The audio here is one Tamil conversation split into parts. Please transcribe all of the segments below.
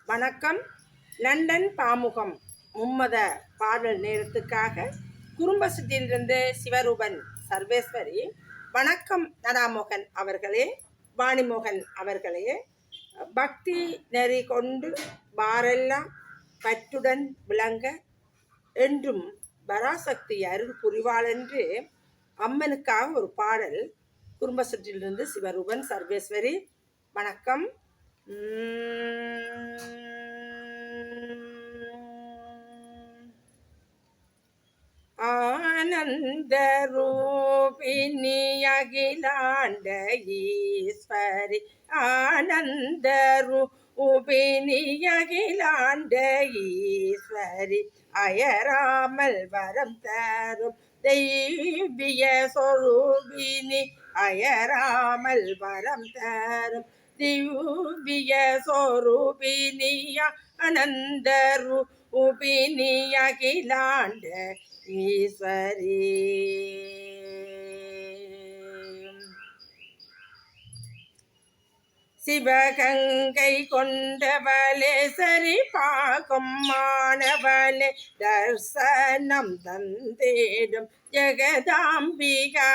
வணக்கம். லண்டன் பாமுகம் மும்மத பாடல் நேரத்துக்காக குறும்பசிட்டியிலிருந்து சிவரூபன் சர்வேஸ்வரி. வணக்கம் நடாமோகன் அவர்களே, வாணிமோகன் அவர்களே. பக்தி நெறி கொண்டு பாரெல்லாம் பற்றுடன் விளங்க என்றும் பராசக்தி அருள் புரிவாள் என்று அம்மனுக்காக ஒரு பாடல். குறும்பசிட்டியிலிருந்து சிவரூபன் சர்வேஸ்வரி. வணக்கம். ஆனந்த ரூபிணி அகிலாண்ட ஈஸ்வரி, ஆனந்த ரூபிணி அகிலாண்ட ஈஸ்வரி, அயராமல் வரம் தரும் தெய்விய சொரூபினி, அயராமல் வரம் தரும் திவ்ய சொரூபினியா, அனந்த ரூபிணி அகிலாண்ட ஈஸ்வரி. சிவகங்கை கொண்டவளே, சரி பாகம் மாணவளே, தர்சனம் தந்தேடும் ஜெகதாம்பிகா.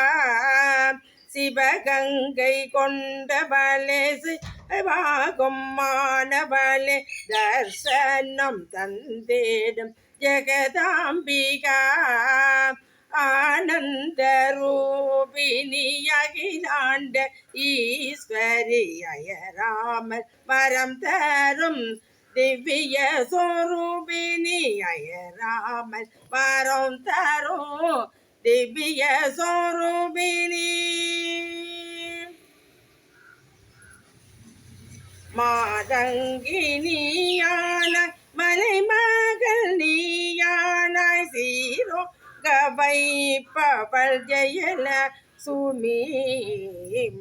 சிவகங்கை கொண்டவளே, சிவபாகம் மாணவளே, தர்சனம் தந்தேடும் ஜெகதாம்பிகா. ஆனந்த ரூபிணி அகிலாண்ட ஈஸ்வரி, அயராமல் வரம் தரும் திவ்ய சொரூபிணி, அயராமல் வரம் தரும் திவ்ய சொரூபிணி. மாதங்கி நீயான மலைமகள் நீயானாய், சீரோ வைப்பவள் ஜெயல சுமி.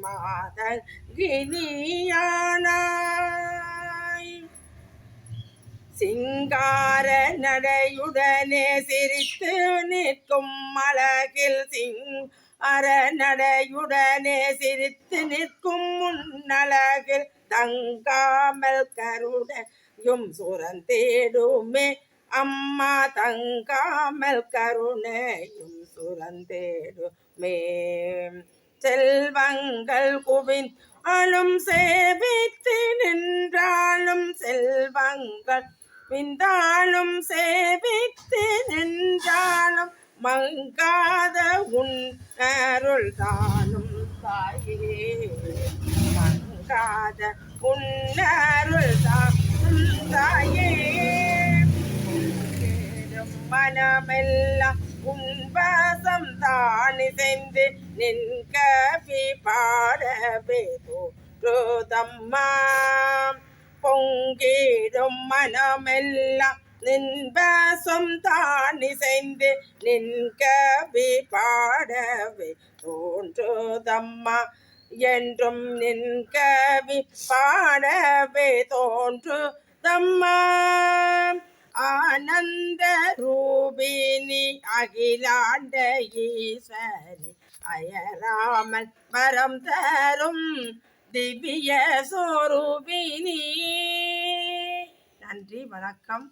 மாதங்கி நீயானாய், சிங்கார நடையுடனே சிரித்து நிற்கும் அழகில், சிங்கார நடையுடனே சிரித்து நிற்கும் முன்னழகில், தங்காமல் கருணையும் சுரந்தேடுமே அம்மா, தங்காமல் கருணையும் சுரந்தேடுமே. செல்வங்கள் குவிந்தாலும் சேவித்து நின்றாலும், செல்வங்கள் விந்தாலும் சேவித்து நின்றாலும், மங்காத உன் அருள் தானும் தாயே, மங்காத உன் அருள் தானும் தாயே. மனமெல்லாம் உன் வசம் தானி சென்று நின் கவி பாடவே தோற்றுதம்மா. பொங்கிடும் மனமெல்லாம் நின் வசம் தானி சென்று நின் கவி பாடவே தோன்றுதம்மா. என்றும் நின் கவி பாடவே தோன்றுதம்மா. ஆனந்த ரூபிணி அகிலாண்ட ஈஸ்வரி, அயராமல் வரம் தரும் திவ்ய சொரூபிணி. நன்றி, வணக்கம்.